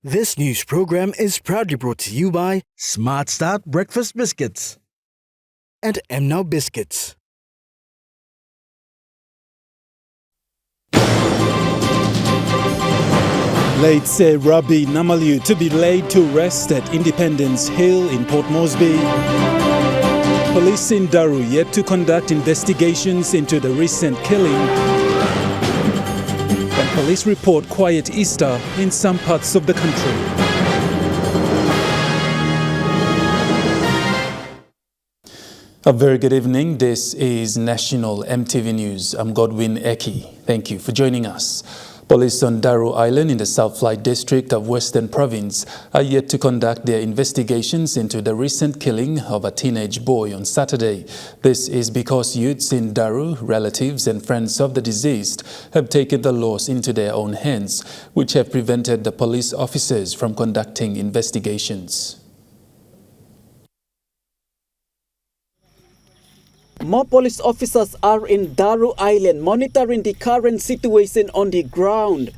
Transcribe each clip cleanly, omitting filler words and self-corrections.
This news program is proudly brought to you by Smart Start Breakfast Biscuits and Now Biscuits. Late Sir Rabi Namalu to be laid to rest at Independence Hill in Port Moresby. Police in Daru yet to conduct investigations into the recent killing. And police report quiet Easter in some parts of the country. A very good evening. This is National EMTV News. I'm Godwin Eki. Thank you for joining us. Police on Daru Island in the South Flight district of Western Province are yet to conduct their investigations into the recent killing of a teenage boy on Saturday. This is because youths in Daru, relatives and friends of the deceased, have taken the laws into their own hands, which have prevented the police officers from conducting investigations. More police officers are in Daru Island monitoring the current situation on the ground.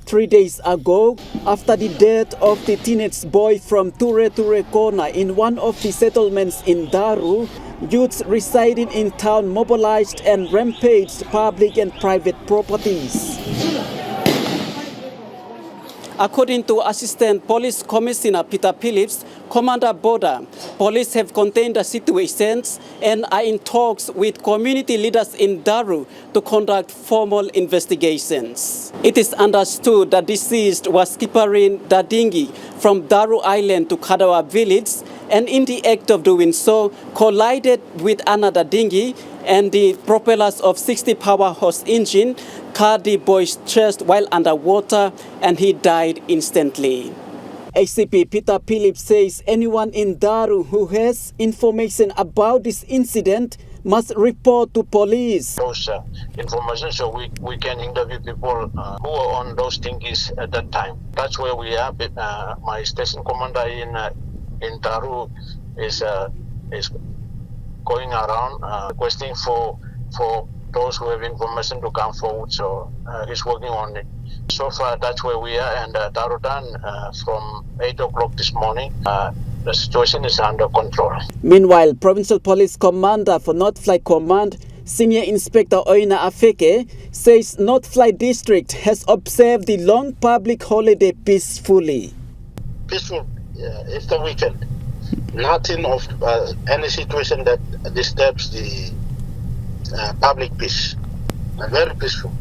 3 days ago, after the death of the teenage boy from Ture Corner in one of the settlements in Daru, youths residing in town mobilized and rampaged public and private properties. According to Assistant Police Commissioner Peter Phillips, Commander Border, police have contained the situations and are in talks with community leaders in Daru to conduct formal investigations. It is understood that deceased was skippering the dinghy from Daru Island to Kadawa village, and in the act of doing so, collided with another dinghy, and the propellers of 60 power horse engine cut the boy's chest while underwater, and he died instantly. ACP Peter Phillips says anyone in Daru who has information about this incident must report to police. Those information so we can interview people who were on those dinghies at that time. That's where we are. My station commander in Daru is going around requesting for those who have information to come forward. So he's working on it. So far, that's where we are. And Darudan, from 8 o'clock this morning, the situation is under control. Meanwhile, Provincial Police Commander for North Flight Command, Senior Inspector Oina Afeke, says North Flight District has observed the long public holiday peacefully. Peaceful Easter weekend. Nothing of any situation that disturbs the public peace. Very peaceful.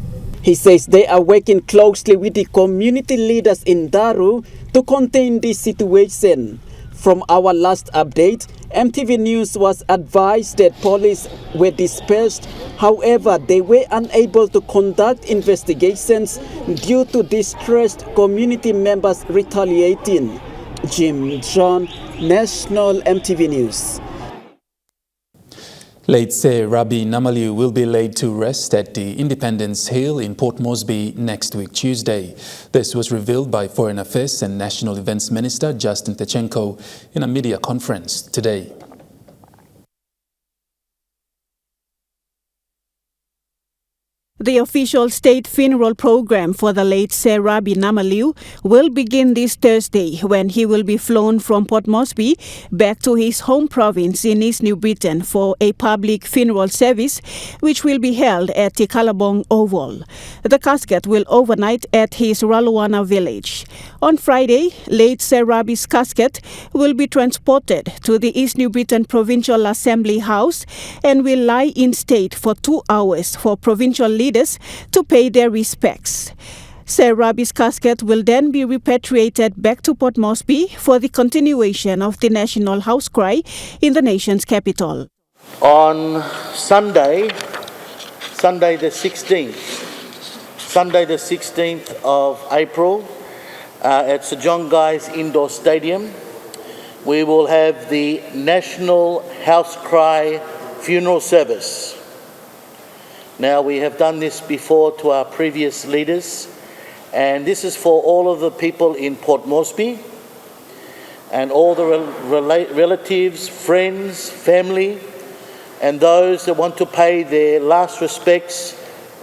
He says they are working closely with the community leaders in Daru to contain this situation. From our last update, EMTV News was advised that police were dispersed. However, they were unable to conduct investigations due to distressed community members retaliating. Jim John, National EMTV News. Late Sir Rabi Namalu will be laid to rest at the Independence Hill in Port Moresby next week, Tuesday. This was revealed by Foreign Affairs and National Events Minister Justin Tachenko in a media conference today. The official state funeral program for the late Sir Rabi Namalu will begin this Thursday when he will be flown from Port Moresby back to his home province in East New Britain for a public funeral service which will be held at Tikalabong Oval. The casket will overnight at his Raluana village. On Friday, late Sir Rabi's casket will be transported to the East New Britain Provincial Assembly House and will lie in state for 2 hours for provincial leaders to pay their respects. Sir Rabi's casket will then be repatriated back to Port Moresby for the continuation of the national house cry in the nation's capital. On Sunday the 16th of April, at Sir John Guy's Indoor Stadium, we will have the National House Cry funeral service. Now, we have done this before to our previous leaders, and this is for all of the people in Port Moresby and all the relatives, friends, family, and those that want to pay their last respects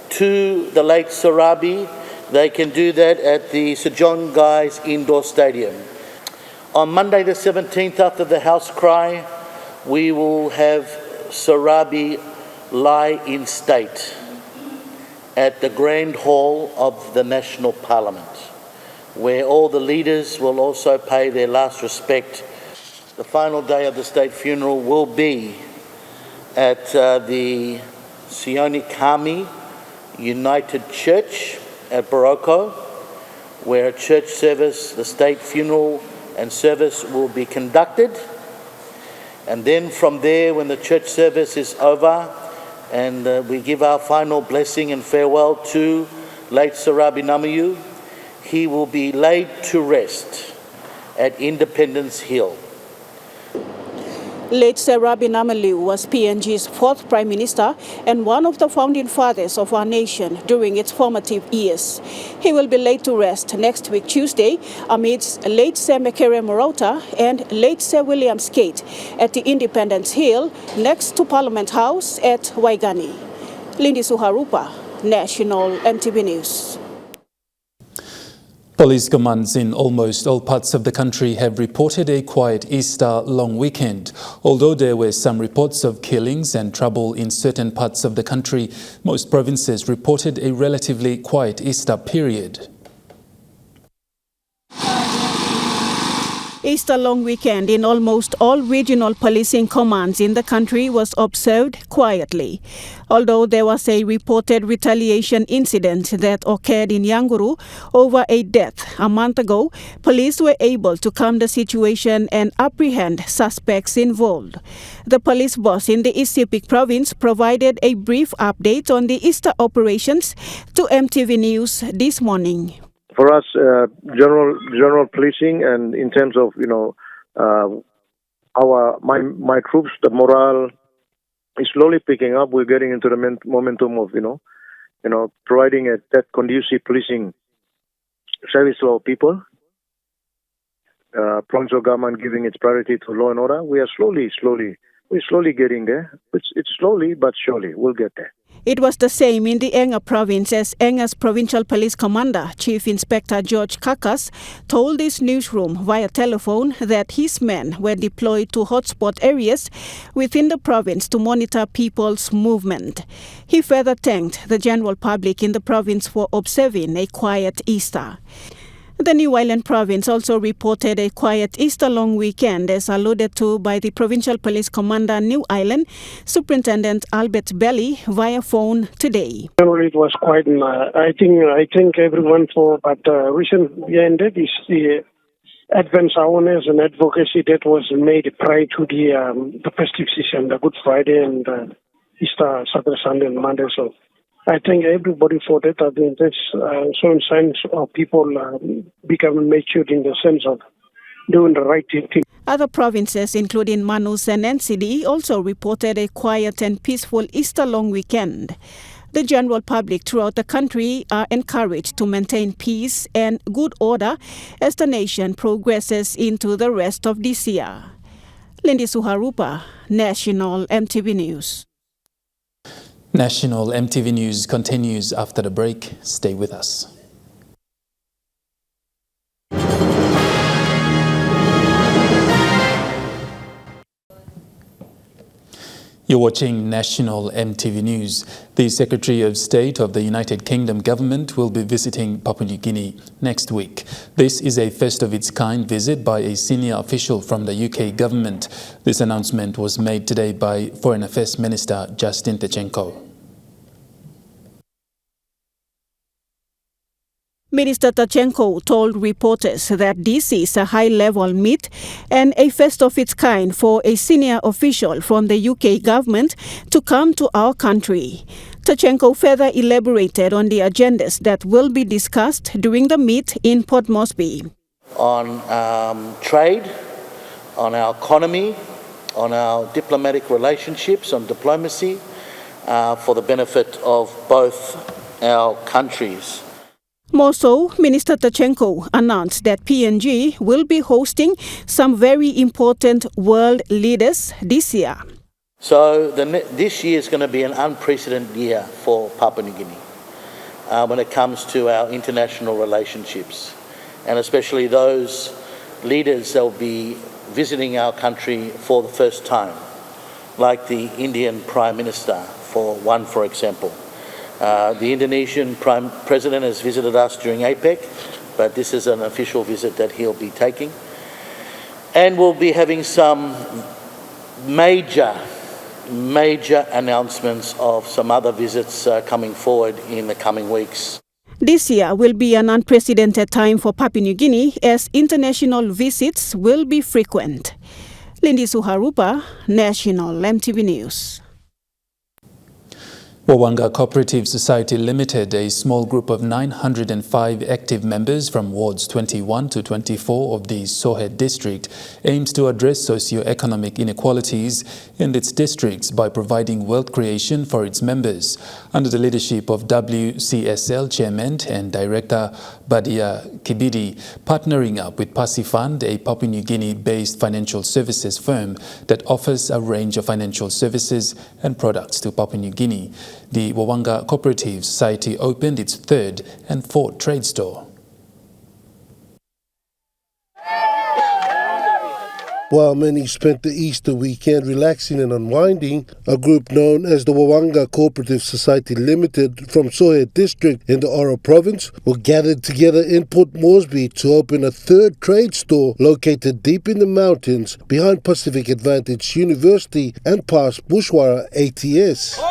to the late Sir Rabi they can do that at the Sir John Guy's Indoor Stadium. On Monday the 17th, after the house cry, we will have Sarabi lie in state at the Grand Hall of the National Parliament, where all the leaders will also pay their last respect. The final day of the state funeral will be at the Sioni Kami United Church at Baroko, where a church service, the state funeral and service will be conducted. And then from there, when the church service is over and we give our final blessing and farewell to late Sarabi Namayu, he will be laid to rest at Independence Hill. Late Sir Rabi Namaliu was PNG's fourth Prime Minister and one of the founding fathers of our nation during its formative years. He will be laid to rest next week Tuesday amidst late Sir Mekere Morota and late Sir William Skate at the Independence Hill next to Parliament House at Waigani. Lindy Suharupa, National EMTV News. Police commands in almost all parts of the country have reported a quiet Easter long weekend. Although there were some reports of killings and trouble in certain parts of the country, most provinces reported a relatively quiet Easter period. Easter long weekend in almost all regional policing commands in the country was observed quietly. Although there was a reported retaliation incident that occurred in Yanguru over a death a month ago, police were able to calm the situation and apprehend suspects involved. The police boss in the East Sepik province provided a brief update on the Easter operations to EMTV News this morning. For us, general policing, and in terms of my troops, the morale is slowly picking up. We're getting into the momentum of providing that conducive policing service to our people. Provincial government giving its priority to law and order. We are slowly getting there. It's slowly but surely we'll get there. It was the same in the Enga province as Enga's provincial police commander, Chief Inspector George Kakas, told this newsroom via telephone that his men were deployed to hotspot areas within the province to monitor people's movement. He further thanked the general public in the province for observing a quiet Easter. The New Island province also reported a quiet Easter long weekend, as alluded to by the Provincial Police Commander New Island, Superintendent Albert Belly, via phone today. It was quite. I think everyone for, but recent weekend is the advance awareness and advocacy that was made prior to the festive season, the Good Friday and Easter, Saturday, Sunday, and Monday. So I think everybody for that. I think that's showing signs of people becoming matured in the sense of doing the right thing. Other provinces, including Manus and NCD, also reported a quiet and peaceful Easter long weekend. The general public throughout the country are encouraged to maintain peace and good order as the nation progresses into the rest of this year. Lindy Suharupa, National EMTV News. National EMTV News continues after the break. Stay with us. You're watching National EMTV News. The Secretary of State of the United Kingdom government will be visiting Papua New Guinea next week. This is a first-of-its-kind visit by a senior official from the UK government. This announcement was made today by Foreign Affairs Minister Justin Tachenko. Minister Tachenko told reporters that this is a high-level meet and a first of its kind for a senior official from the UK government to come to our country. Tachenko further elaborated on the agendas that will be discussed during the meet in Port Moresby. On trade, on our economy, on our diplomatic relationships, on diplomacy, for the benefit of both our countries. More so, Minister Tachenko announced that PNG will be hosting some very important world leaders this year. So this year is going to be an unprecedented year for Papua New Guinea. when it comes to our international relationships, and especially those leaders that will be visiting our country for the first time, like the Indian Prime Minister, for example. The Indonesian President has visited us during APEC, but this is an official visit that he'll be taking. And we'll be having some major announcements of some other visits coming forward in the coming weeks. This year will be an unprecedented time for Papua New Guinea as international visits will be frequent. Lindy Suharupa, National EMTV News. Wawanga Cooperative Society Limited, a small group of 905 active members from wards 21 to 24 of the Sohe district, aims to address socio-economic inequalities in its districts by providing wealth creation for its members. Under the leadership of WCSL Chairman and Director Badia Kibidi, partnering up with Pasifund, a Papua New Guinea-based financial services firm that offers a range of financial services and products to Papua New Guinea. The Wawanga Cooperative Society opened its third and fourth trade store. While many spent the Easter weekend relaxing and unwinding, a group known as the Wawanga Cooperative Society Limited from Sohe District in the Oro Province were gathered together in Port Moresby to open a third trade store located deep in the mountains behind Pacific Advantage University and past Bushwara ATS.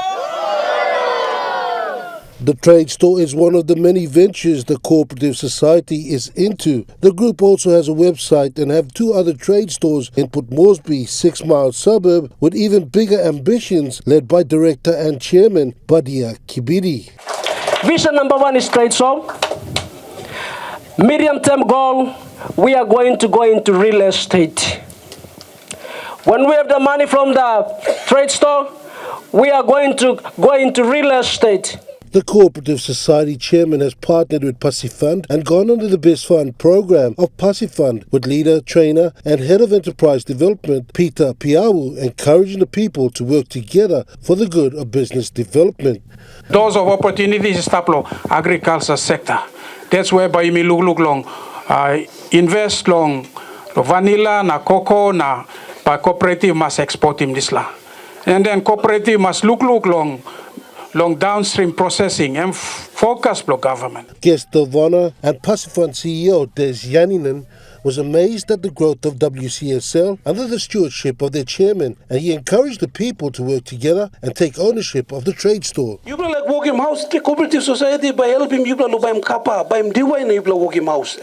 The trade store is one of the many ventures the Cooperative Society is into. The group also has a website and have two other trade stores in Port Moresby, 6 Mile suburb, with even bigger ambitions, led by Director and Chairman Badia Kibidi. Vision number 1 is trade store. Medium-term goal, we are going to go into real estate. When we have the money from the trade store, we are going to go into real estate. The Cooperative Society Chairman has partnered with Pasifund and gone under the Best Fund program of Pasifund with leader, trainer and head of enterprise development Peter Piawu, encouraging the people to work together for the good of business development. Doors of opportunities is taplo agriculture sector. That's whereby you may look long, invest long, vanilla na cocoa na, but cooperative must export him this la. And then cooperative must look long downstream processing and focus block government. Guest of honor and Pasifund CEO Des Janinen was amazed at the growth of WCSL under the stewardship of their chairman, and he encouraged the people to work together and take ownership of the trade store. You will like walk him house, the cooperative society by helping you will buy him kappa, buy him diwa and you will walk him house.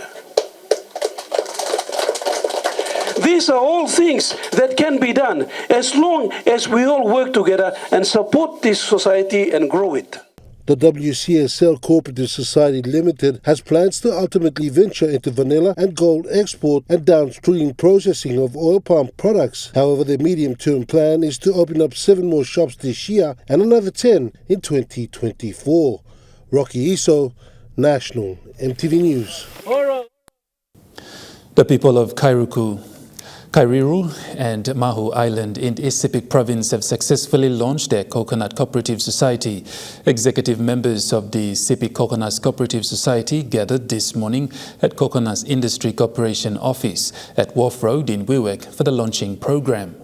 These are all things that can be done as long as we all work together and support this society and grow it. The WCSL Cooperative Society Limited has plans to ultimately venture into vanilla and gold export and downstream processing of oil palm products. However, their medium-term plan is to open up 7 more shops this year and another 10 in 2024. Rocky Iso, National EMTV News. The people of Kairiru and Mahu Island in East Sepik Province have successfully launched their Coconut Cooperative Society. Executive members of the Sepik Coconut Cooperative Society gathered this morning at Coconut Industry Corporation office at Wharf Road in Wewak for the launching program.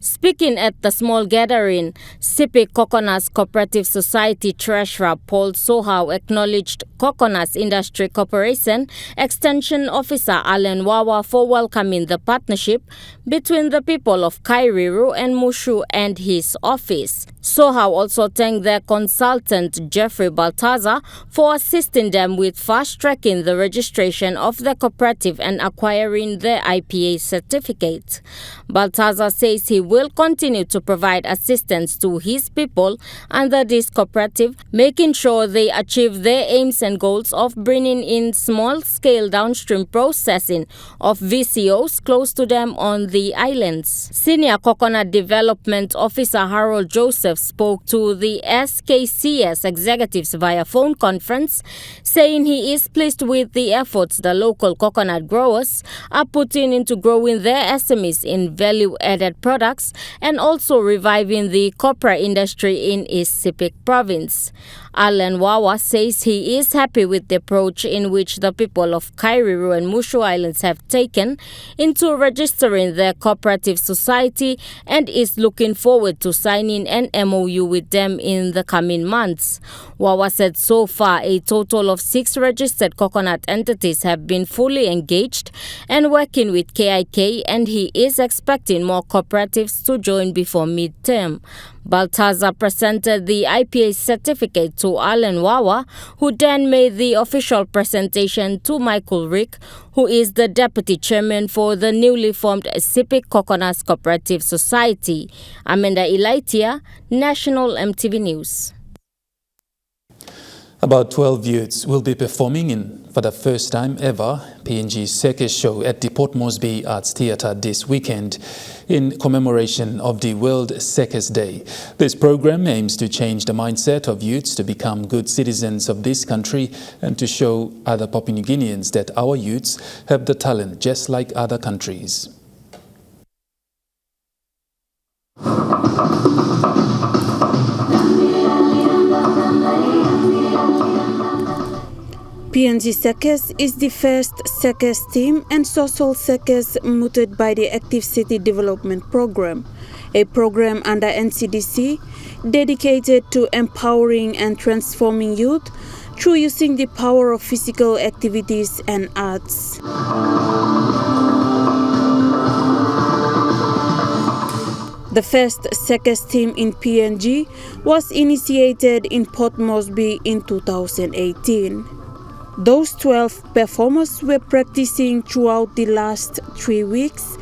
Speaking at the small gathering, Sepik Coconut Cooperative Society Treasurer Paul Sohau acknowledged Coconut Industry Corporation Extension Officer Alan Wawa for welcoming the partnership between the people of Kairiru and Mushu and his office. Sohau also thanked their consultant Jeffrey Baltazar for assisting them with fast-tracking the registration of the cooperative and acquiring their IPA certificate. Baltazar says he will continue to provide assistance to his people under this cooperative, making sure they achieve their aims and goals of bringing in small-scale downstream processing of VCOs close to them on the islands. Senior Coconut Development Officer Harold Joseph spoke to the SKCS executives via phone conference, saying he is pleased with the efforts the local coconut growers are putting into growing their SMEs in value-added products sectors and also reviving the copra industry in East Sepik province. Alan Wawa says he is happy with the approach in which the people of Kairiru and Mushu Islands have taken into registering their cooperative society and is looking forward to signing an MOU with them in the coming months. Wawa said so far a total of 6 registered coconut entities have been fully engaged and working with KIK, and he is expecting more cooperatives to join before midterm. Baltazar presented the IPA certificate to Alan Wawa, who then made the official presentation to Michael Rick, who is the deputy chairman for the newly formed Sepik Coconuts Cooperative Society. Amanda Ilaitia, National MTV News. About 12 youths will be performing for the first time ever, PNG Circus Show at the Port Moresby Arts Theatre this weekend in commemoration of the World Circus Day. This program aims to change the mindset of youths to become good citizens of this country and to show other Papua New Guineans that our youths have the talent just like other countries. PNG Circus is the first circus team and social circus mooted by the Active City Development Program, a program under NCDC dedicated to empowering and transforming youth through using the power of physical activities and arts. The first circus team in PNG was initiated in Port Moresby in 2018. Those 12 performers were practicing throughout the last 3 weeks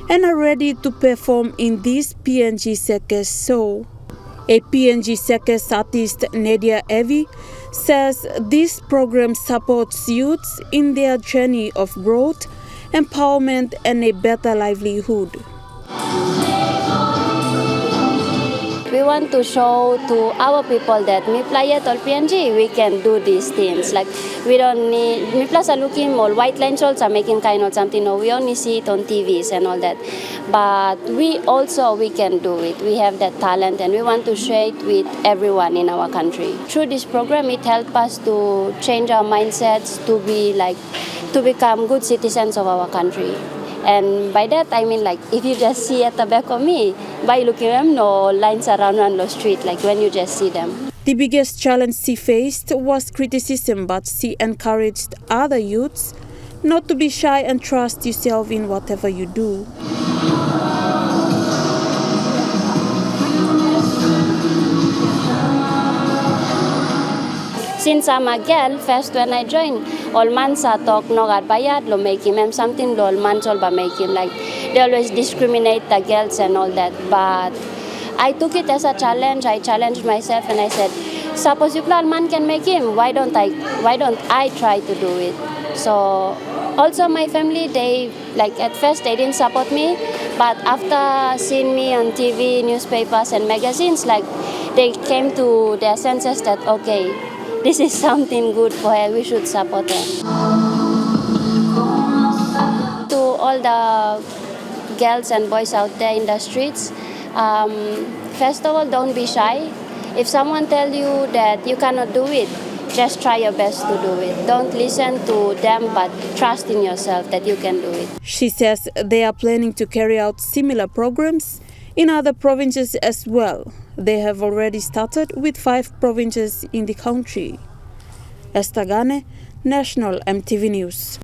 and are ready to perform in this PNG Circus show. A PNG Circus artist, Nadia Evi, says this program supports youths in their journey of growth, empowerment, and a better livelihood. We want to show to our people that me playa tol PNG, we can do these things. Like we don't need me plus are looking more white line shows are making kind of something. No, we only see it on TVs and all that. But we can do it. We have that talent and we want to share it with everyone in our country. Through this program, it helps us to change our mindsets to become good citizens of our country. And by that, I mean, like, if you just see at the back of me, by looking at them, no lines around on the street, like when you just see them. The biggest challenge she faced was criticism, but she encouraged other youths not to be shy and trust yourself in whatever you do. Since I'm a girl, first when I joined, all man sa talk no gad bayad lo make him something lo all man sol ba make him like they always discriminate the girls and all that. But I took it as a challenge. I challenged myself and I said, suppose you all man can make him, why don't I try to do it? So also my family, they like at first they didn't support me, but after seeing me on TV, newspapers and magazines, like they came to their senses that okay, this is something good for her, we should support her. To all the girls and boys out there in the streets, first of all, don't be shy. If someone tells you that you cannot do it, just try your best to do it. Don't listen to them, but trust in yourself that you can do it. She says they are planning to carry out similar programs in other provinces as well. They have already started with 5 provinces in the country. Esther Gane, National MTV News.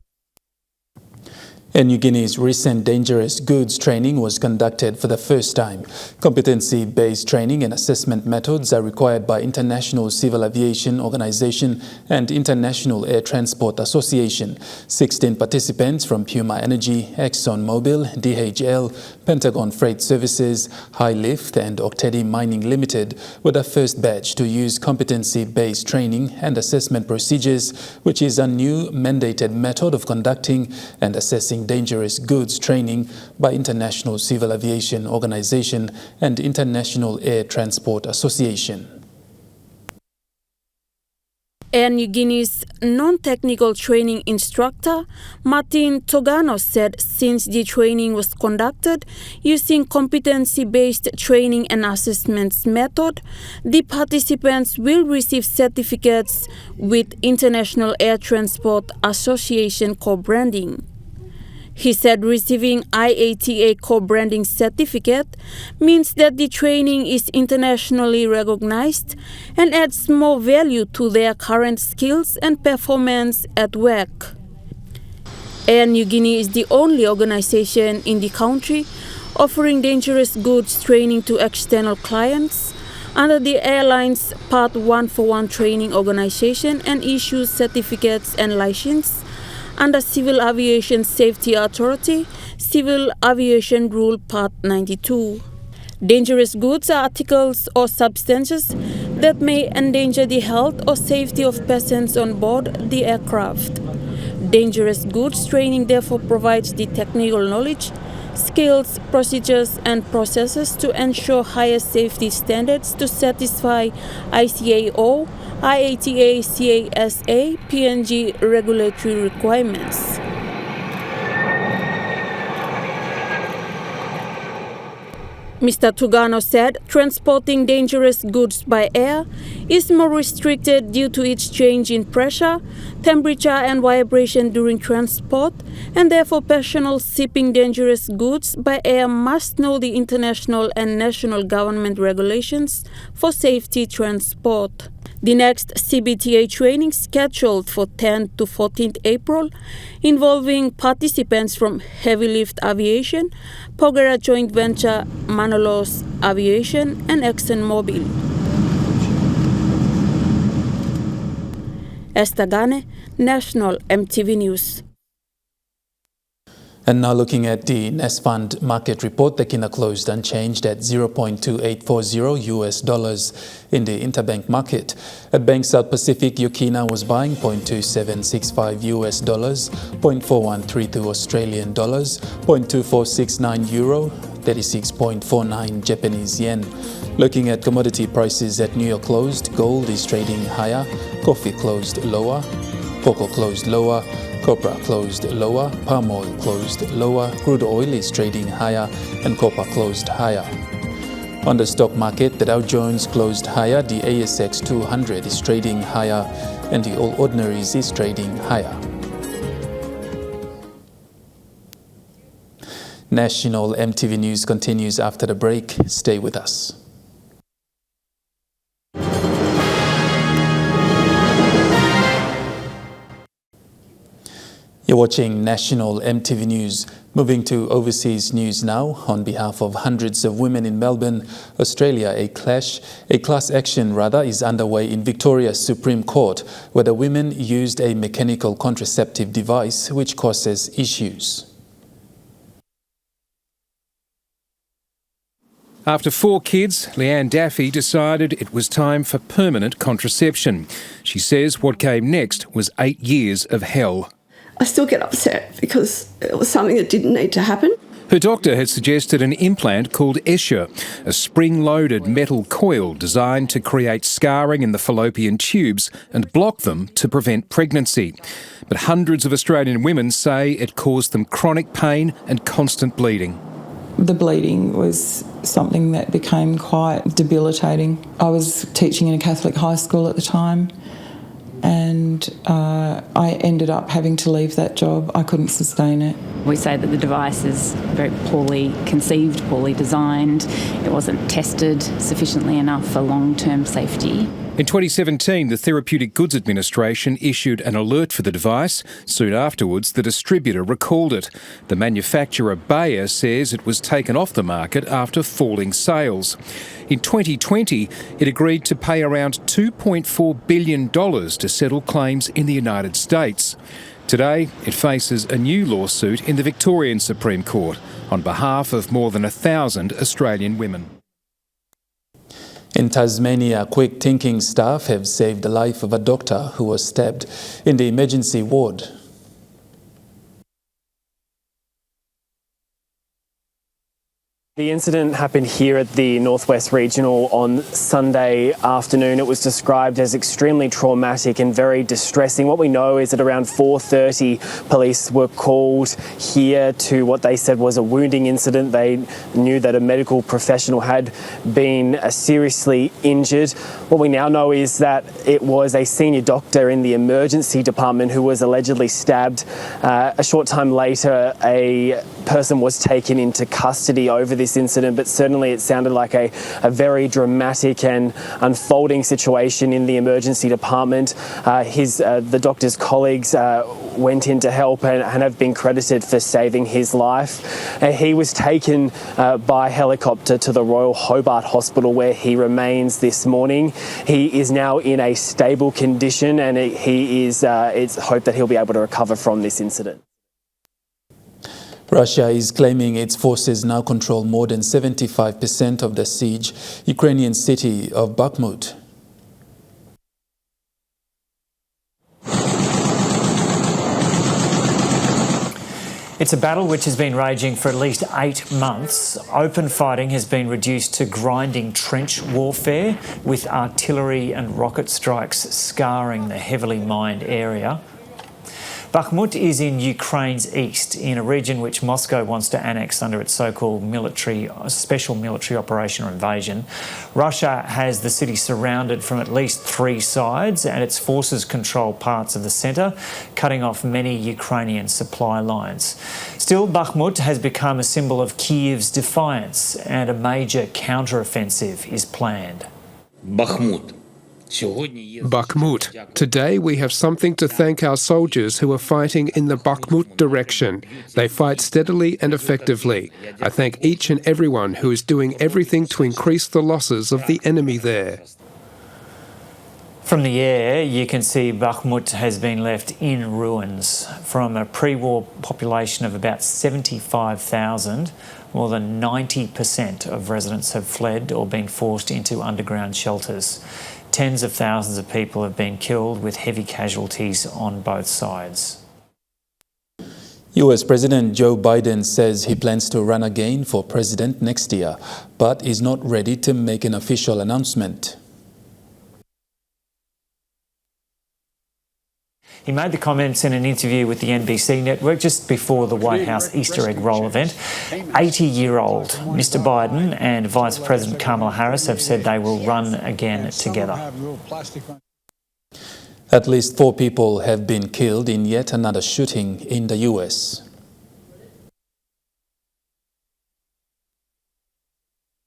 In New Guinea's recent dangerous goods training was conducted for the first time. Competency-based training and assessment methods are required by International Civil Aviation Organization and International Air Transport Association. 16 participants from Puma Energy, ExxonMobil, DHL, Pentagon Freight Services, High Lift and Octedi Mining Limited were the first batch to use competency-based training and assessment procedures, which is a new mandated method of conducting and assessing dangerous goods training by International Civil Aviation Organization and International Air Transport Association. Air Niugini's non-technical training instructor, Martin Togano, said since the training was conducted using competency-based training and assessments method, the participants will receive certificates with International Air Transport Association co-branding. He said receiving IATA co-branding certificate means that the training is internationally recognized and adds more value to their current skills and performance at work. Air Niugini is the only organization in the country offering dangerous goods training to external clients under the airline's Part 141 training organization and issues certificates and licenses under Civil Aviation Safety Authority, Civil Aviation Rule Part 92. Dangerous goods are articles or substances that may endanger the health or safety of persons on board the aircraft. Dangerous goods training therefore provides the technical knowledge, skills, procedures, and processes to ensure higher safety standards to satisfy ICAO, IATA, CASA, PNG regulatory requirements. Mr. Tugano said transporting dangerous goods by air is more restricted due to its change in pressure, temperature, and vibration during transport, and therefore personnel shipping dangerous goods by air must know the international and national government regulations for safety transport. The next CBTA training, scheduled for 10th to 14th April, involving participants from Heavy Lift Aviation, Pogera Joint Venture, Manolos Aviation, and ExxonMobil. Esther Gane, National EMTV News. And now looking at the Nest Fund market report, the Kina closed unchanged at $0.2840 US dollars in the interbank market. At Bank South Pacific, Yukina was buying $0.2765 US dollars, $0.4132 Australian dollars, $0.2469 euro, 36.49 Japanese yen. Looking at commodity prices at New York closed, gold is trading higher, coffee closed lower, cocoa closed lower, copra closed lower, palm oil closed lower, crude oil is trading higher, and copper closed higher. On the stock market, the Dow Jones closed higher, the ASX 200 is trading higher, and the All Ordinaries is trading higher. National EMTV News continues after the break. Stay with us. You're watching National EMTV News. Moving to overseas news now. On behalf of hundreds of women in Melbourne, Australia, a class action is underway in Victoria's Supreme Court, where the women used a mechanical contraceptive device which causes issues. After 4 kids, Leanne Daffy decided it was time for permanent contraception. She says what came next was 8 years of hell. I still get upset because it was something that didn't need to happen. Her doctor had suggested an implant called Escher, a spring-loaded metal coil designed to create scarring in the fallopian tubes and block them to prevent pregnancy. But hundreds of Australian women say it caused them chronic pain and constant bleeding. The bleeding was something that became quite debilitating. I was teaching in a Catholic high school at the time, and I ended up having to leave that job. I couldn't sustain it. We say that the device is very poorly conceived, poorly designed. It wasn't tested sufficiently enough for long-term safety. In 2017, the Therapeutic Goods Administration issued an alert for the device. Soon afterwards, the distributor recalled it. The manufacturer, Bayer, says it was taken off the market after falling sales. In 2020, it agreed to pay around $2.4 billion to settle claims in the United States. Today, it faces a new lawsuit in the Victorian Supreme Court on behalf of more than 1,000 Australian women. In Tasmania, quick-thinking staff have saved the life of a doctor who was stabbed in the emergency ward. The incident happened here at the Northwest Regional on Sunday afternoon. It was described as extremely traumatic and very distressing. What we know is that around 4:30, police were called here to what they said was a wounding incident. They knew that a medical professional had been seriously injured. What we now know is that it was a senior doctor in the emergency department who was allegedly stabbed. A short time later, a person was taken into custody over this incident, but certainly it sounded like a very dramatic and unfolding situation in the emergency department. The doctor's colleagues went in to help and have been credited for saving his life. He was taken by helicopter to the Royal Hobart Hospital, where he remains this morning. He is now in a stable condition, and it's hoped that he'll be able to recover from this incident. Russia is claiming its forces now control more than 75% of the siege Ukrainian city of Bakhmut. It's a battle which has been raging for at least 8 months. Open fighting has been reduced to grinding trench warfare, with artillery and rocket strikes scarring the heavily mined area. Bakhmut is in Ukraine's east, in a region which Moscow wants to annex under its so-called special military operation or invasion. Russia has the city surrounded from at least 3 sides, and its forces control parts of the centre, cutting off many Ukrainian supply lines. Still, Bakhmut has become a symbol of Kiev's defiance, and a major counter-offensive is planned. Bakhmut. Today we have something to thank our soldiers who are fighting in the Bakhmut direction. They fight steadily and effectively. I thank each and everyone who is doing everything to increase the losses of the enemy there. From the air, you can see Bakhmut has been left in ruins. From a pre-war population of about 75,000, more than 90% of residents have fled or been forced into underground shelters. Tens of thousands of people have been killed, with heavy casualties on both sides. US President Joe Biden says he plans to run again for president next year, but is not ready to make an official announcement. He made the comments in an interview with the NBC network just before the White House Easter egg roll event. 80-year-old Mr. Biden and Vice President Kamala Harris have said they will run again together. At least 4 people have been killed in yet another shooting in the US.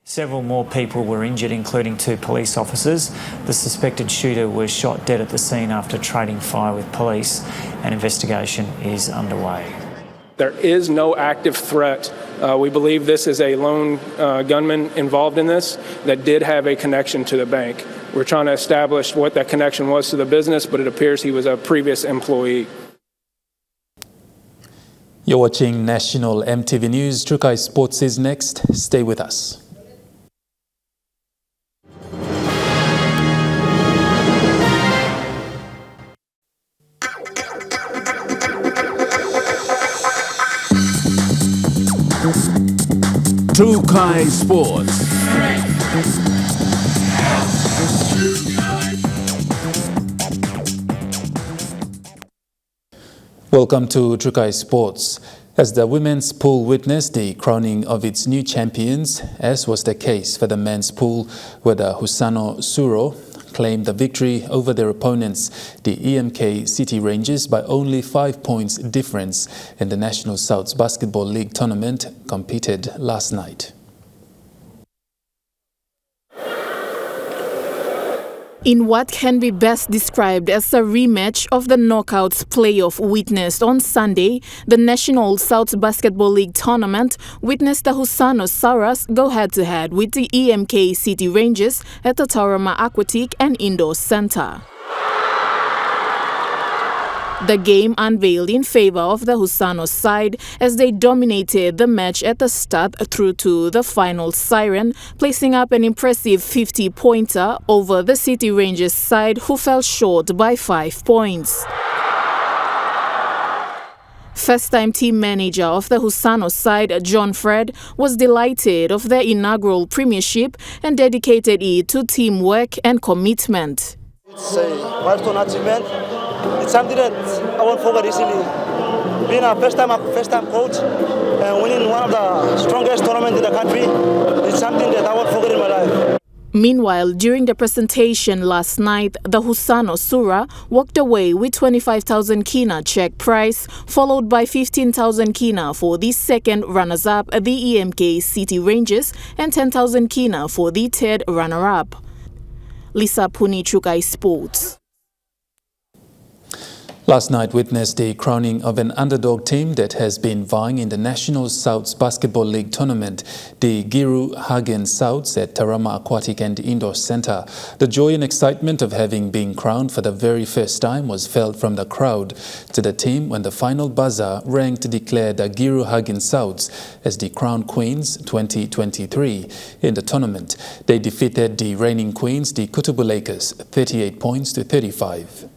Several more people were injured, including 2 police officers. The suspected shooter was shot dead at the scene after trading fire with police. An investigation is underway. There is no active threat. We believe this is a lone gunman involved in this that did have a connection to the bank. We're trying to establish what that connection was to the business, but it appears he was a previous employee. You're watching National EMTV News. Trukai Sports is next. Stay with us. Trukai Sports. Welcome to Trukai Sports. As the women's pool witnessed the crowning of its new champions, as was the case for the men's pool, where the Husano Suro claimed the victory over their opponents, the EMK City Rangers, by only 5 points difference in the National Souths Basketball League tournament competed last night. In what can be best described as a rematch of the knockouts playoff witnessed on Sunday, the National South Basketball League tournament witnessed the Husano Saras go head-to-head with the EMK City Rangers at the Tauranga Aquatic and Indoor Centre. The game unveiled in favor of the Husano side as they dominated the match at the start through to the final siren, placing up an impressive 50-pointer over the City Rangers side, who fell short by 5 points. First-time team manager of the Husano side, John Fred, was delighted of their inaugural premiership and dedicated it to teamwork and commitment. It's a milestone achievement. It's something that I won't forget easily. Being a first-time coach and winning one of the strongest tournaments in the country is something that I won't forget in my life. Meanwhile, during the presentation last night, the Husano Sura walked away with 25,000 kina check prize, followed by 15,000 kina for the second runners-up, the EMK City Rangers, and 10,000 kina for the third runner-up. Lisa Puni, Chukai Sports. Last night witnessed the crowning of an underdog team that has been vying in the National Souths Basketball League tournament, the Giru Hagen Souths at Tarama Aquatic and Indoor Center. The joy and excitement of having been crowned for the very first time was felt from the crowd to the team when the final buzzer rang to declare the Giru Hagen Souths as the crown queens 2023 in the tournament. They defeated the reigning queens, the Kutubu Lakers, 38 points to 35.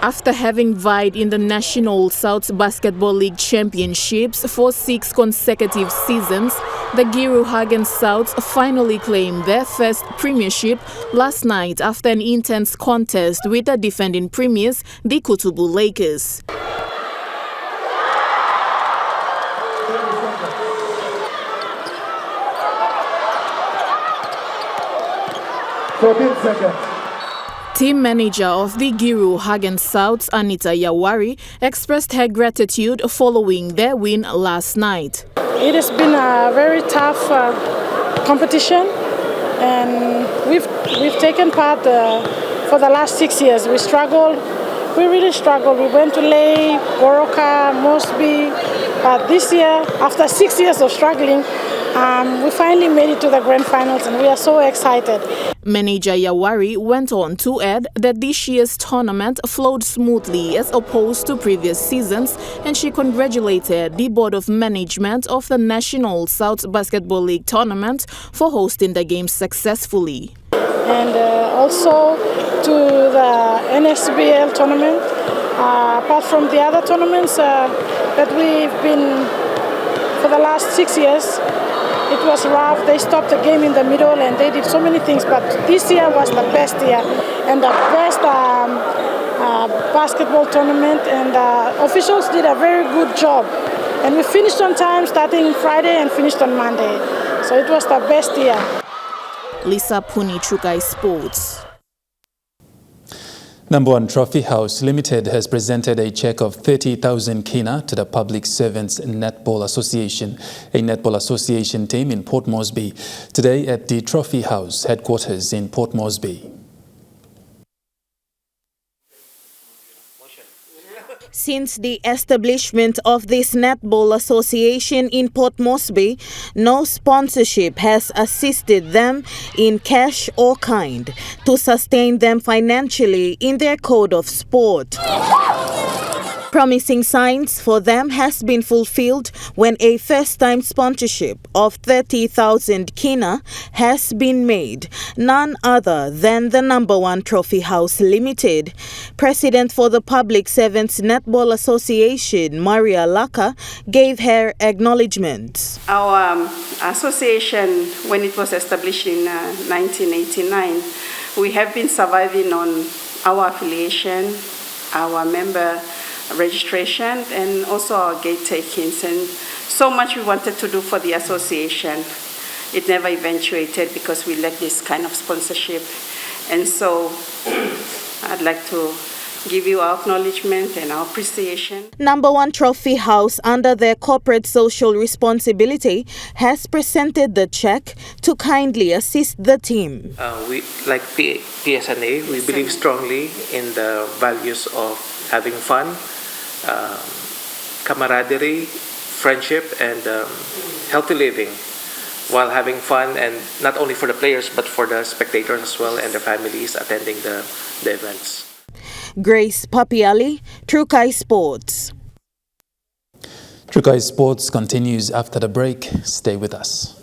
After having vied in the National Souths Basketball League Championships for 6 consecutive seasons, the Giru Hagen Souths finally claimed their first premiership last night after an intense contest with the defending premiers, the Kutubu Lakers. Team manager of the Giru Hagen Souths, Anita Yawari, expressed her gratitude following their win last night. It has been a very tough competition, and we've taken part for the last 6 years. We struggled. We really struggled. We went to Lay, Goroka, Mosby, but this year, after 6 years of struggling, we finally made it to the grand finals, and we are so excited. Manager Yawari went on to add that this year's tournament flowed smoothly as opposed to previous seasons, and she congratulated the Board of Management of the National Souths Basketball League tournament for hosting the games successfully. And also to the NSBL tournament, apart from the other tournaments that we've been for the last 6 years. It was rough. They stopped the game in the middle and they did so many things, but this year was the best year and the best basketball tournament, and officials did a very good job. And we finished on time starting Friday and finished on Monday. So it was the best year. Lisa Puni, Chukai Sports. Number One Trophy House Limited has presented a cheque of 30,000 kina to the Public Servants Netball Association, a netball association team in Port Moresby, today at the Trophy House headquarters in Port Moresby. Since the establishment of this netball association in Port Moresby, no sponsorship has assisted them in cash or kind to sustain them financially in their code of sport. Promising signs for them has been fulfilled when a first-time sponsorship of 30,000 kina has been made, none other than the Number One Trophy House Limited. President for the Public Servants Netball Association, Maria Laka, gave her acknowledgement. Our association, when it was established in 1989, we have been surviving on our affiliation, our member registration, and also our gate takings, and so much we wanted to do for the association. It never eventuated because we lacked this kind of sponsorship, and so I'd like to give you our acknowledgement and our appreciation. Number One Trophy House, under their corporate social responsibility, has presented the cheque to kindly assist the team. We, like PSNA, we believe strongly in the values of having fun, camaraderie, friendship, and healthy living while having fun, and not only for the players but for the spectators as well and their families attending the events. Grace Papiali, Trukai Sports. Trukai Sports continues after the break. Stay with us.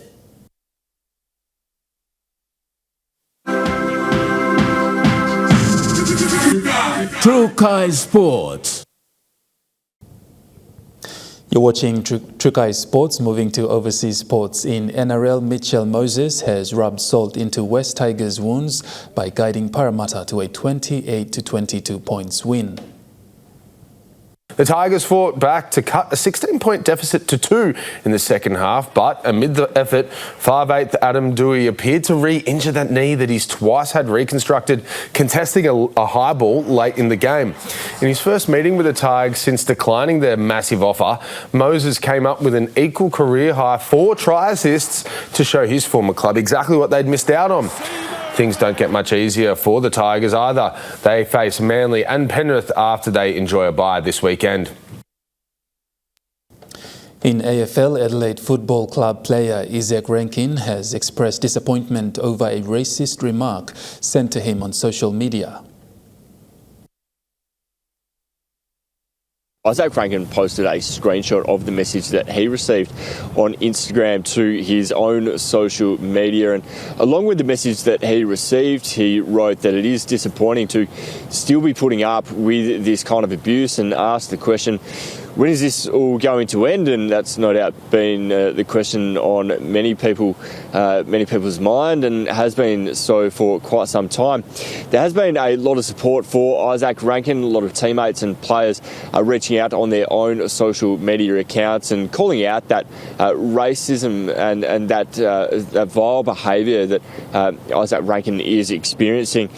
Trukai Sports. You're watching Trukai Sports. Moving to overseas sports. In NRL, Mitchell Moses has rubbed salt into West Tigers' wounds by guiding Parramatta to a 28-22 points win. The Tigers fought back to cut a 16-point deficit to 2 in the second half, but amid the effort, 5'8" Adam Doueihi appeared to re-injure that knee that he's twice had reconstructed, contesting a high ball late in the game. In his first meeting with the Tigers since declining their massive offer, Moses came up with an equal career-high 4 try assists to show his former club exactly what they'd missed out on. Things don't get much easier for the Tigers either. They face Manly and Penrith after they enjoy a bye this weekend. In AFL, Adelaide Football Club player Isaac Rankin has expressed disappointment over a racist remark sent to him on social media. Isaac Rankin posted a screenshot of the message that he received on Instagram to his own social media, and along with the message that he received, he wrote that it is disappointing to still be putting up with this kind of abuse and asked the question, when is this all going to end? And that's no doubt been the question on many people's mind, and has been so for quite some time. There has been a lot of support for Isaac Rankin. A lot of teammates and players are reaching out on their own social media accounts and calling out that racism and that vile behaviour that Isaac Rankin is experiencing,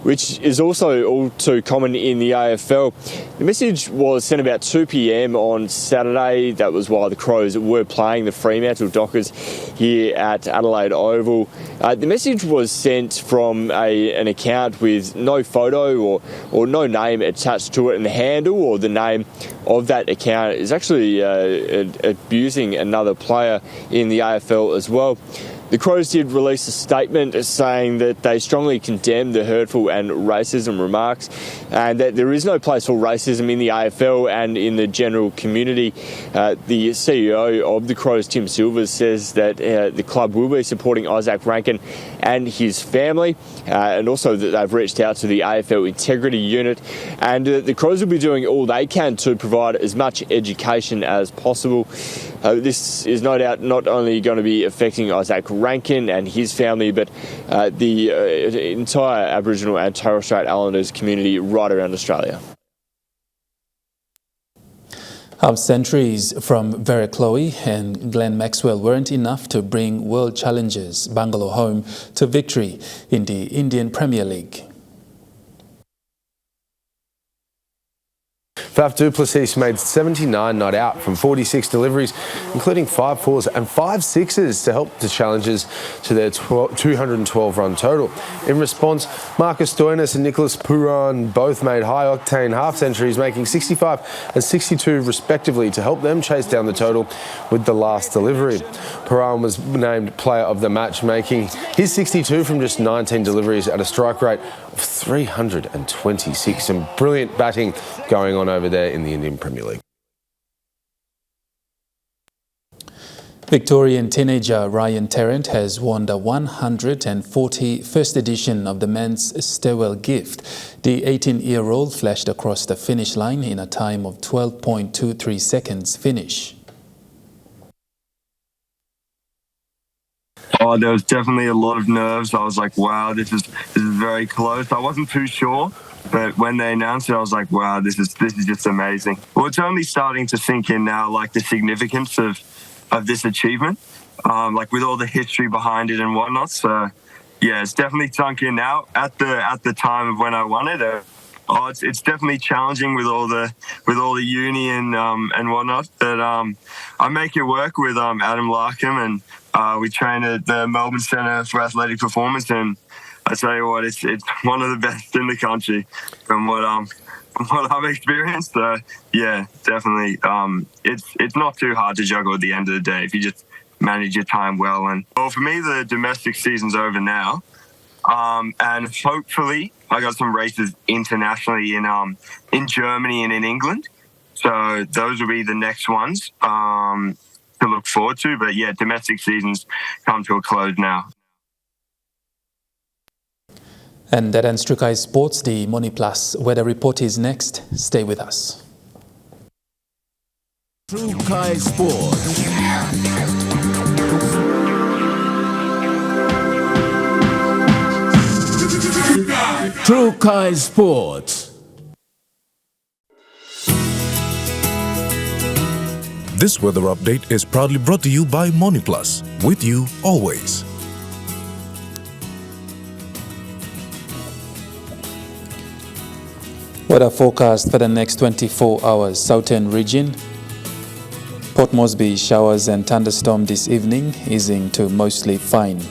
which is also all too common in the AFL. The message was sent about 2 p.m. on Saturday. That was while the Crows were playing the Fremantle Dockers here at Adelaide Oval. The message was sent from an account with no photo or no name attached to it, and the handle or the name of that account is actually abusing another player in the AFL as well. The Crows did release a statement saying that they strongly condemn the hurtful and racism remarks, and that there is no place for racism in the AFL and in the general community. The CEO of the Crows, Tim Silvers, says that the club will be supporting Isaac Rankin and his family, and also that they've reached out to the AFL Integrity Unit, and the Crows will be doing all they can to provide as much education as possible. This is no doubt not only going to be affecting Isaac Rankin and his family, but the entire Aboriginal and Torres Strait Islanders community right around Australia. Half centuries from Vera Chloe and Glenn Maxwell weren't enough to bring world challengers Bangalore home to victory in the Indian Premier League. Faf du Plessis made 79 not out from 46 deliveries, including 5 fours and 5 sixes to help the challengers to their 212-run total. In response, Marcus Stoinis and Nicholas Puran both made high-octane half-centuries, making 65 and 62 respectively to help them chase down the total with the last delivery. Puran was named player of the match, making his 62 from just 19 deliveries at a strike rate of 326. Some brilliant batting going on over there in the Indian Premier League. Victorian teenager Ryan Tarrant has won the 141st edition of the Men's Stairwell Gift. The 18-year-old flashed across the finish line in a time of 12.23 seconds finish. Oh, there was definitely a lot of nerves. I was like, wow, this is very close. I wasn't too sure, but when they announced it, I was like, wow, this is just amazing. Well, it's only starting to sink in now, like the significance of this achievement, like with all the history behind it and whatnot. So, yeah, it's definitely sunk in now. At the time of when I won it, it's definitely challenging with all the uni and whatnot. But I make it work with Adam Larkham, and we train at the Melbourne Centre for Athletic Performance, and I tell you what, it's one of the best in the country from what I've experienced. Yeah, definitely. It's not too hard to juggle at the end of the day if you just manage your time well. And well, for me, the domestic season's over now, and hopefully I got some races internationally in Germany and in England. So those will be the next ones to look forward to. But yeah, domestic season's come to a close now. And that ends Trukai Sports. The Money Plus weather report is next. Stay with us. Trukai Sports. Trukai Sports. This weather update is proudly brought to you by Money Plus, with you always. Weather forecast for the next 24 hours. Southern region. Port Moresby, showers and thunderstorm this evening, easing to mostly fine.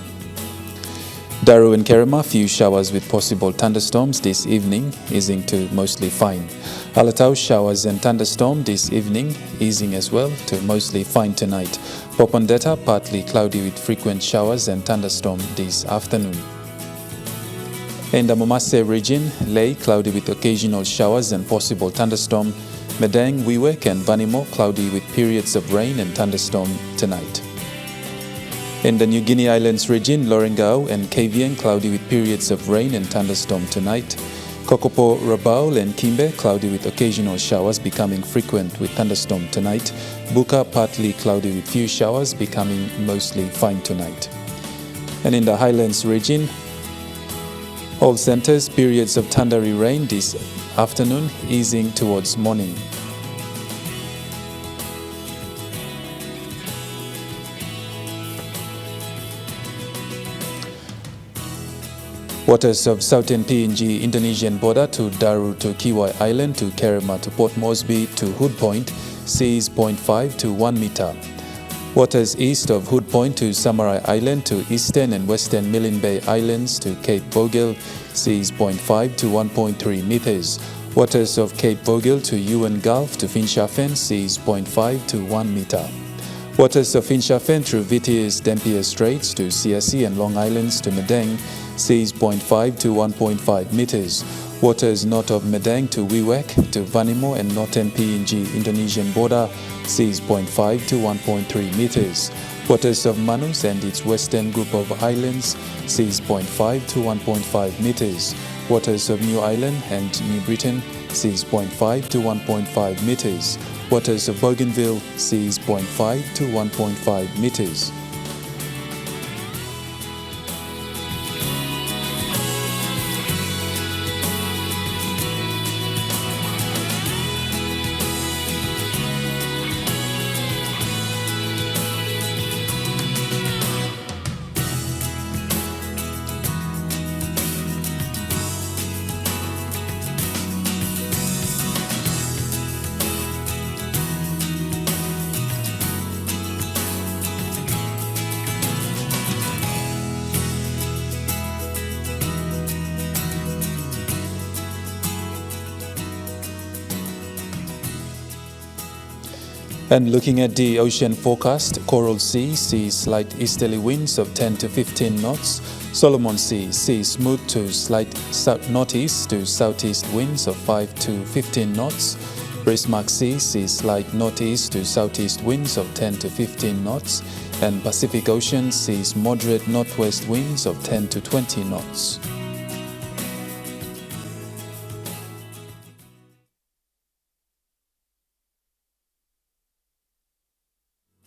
Daru and Kerema, few showers with possible thunderstorms this evening, easing to mostly fine. Alatau, showers and thunderstorm this evening, easing as well to mostly fine tonight. Popondetta, partly cloudy with frequent showers and thunderstorm this afternoon. In the Momase region, Ley, cloudy with occasional showers and possible thunderstorm. Medang, Wewak and Vanimo, cloudy with periods of rain and thunderstorm tonight. In the New Guinea Islands region, Lorengau and Kavieng, cloudy with periods of rain and thunderstorm tonight. Kokopo, Rabaul and Kimbe, cloudy with occasional showers becoming frequent with thunderstorm tonight. Buka, partly cloudy with few showers becoming mostly fine tonight. And in the Highlands region, all centers, periods of thundery rain this afternoon, easing towards morning. Waters of Southern PNG Indonesian border to Daru to Kiwai Island to Kerema to Port Moresby to Hood Point, seas 0.5 to 1 meter. Waters east of Hood Point to Samarai Island to eastern and western Milne Bay Islands to Cape Vogel, seas 0.5 to 1.3 meters. Waters of Cape Vogel to Ewan Gulf to Finschhafen, seas 0.5 to 1 meter. Waters of Finschhafen through Vitiers Dampier Straits to Siasi and Long Islands to Medang, seas 0.5 to 1.5 meters. Waters north of Medang to Wewak to Vanimo and northern PNG Indonesian border, seas 0.5 to 1.3 meters. Waters of Manus and its western group of islands, seas 0.5 to 1.5 meters. Waters of New Ireland and New Britain, seas 0.5 to 1.5 meters. Waters of Bougainville, seas 0.5 to 1.5 meters. And looking at the ocean forecast, Coral Sea sees slight easterly winds of 10 to 15 knots. Solomon Sea sees smooth to slight northeast to southeast winds of 5 to 15 knots. Bismarck Sea sees slight northeast to southeast winds of 10 to 15 knots. And Pacific Ocean sees moderate northwest winds of 10 to 20 knots.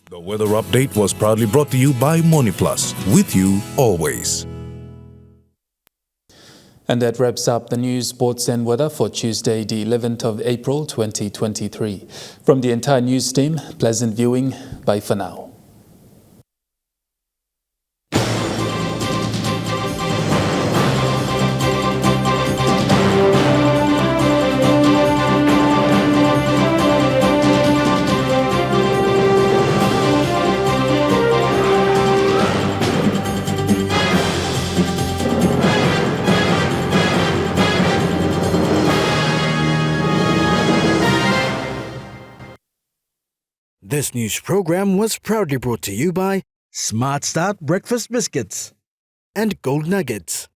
The weather update was proudly brought to you by Money Plus, with you always. And that wraps up the news, sports and weather for Tuesday, the 11th of April, 2023. From the entire news team, pleasant viewing. Bye for now. This news program was proudly brought to you by Smart Start Breakfast Biscuits and Gold Nuggets.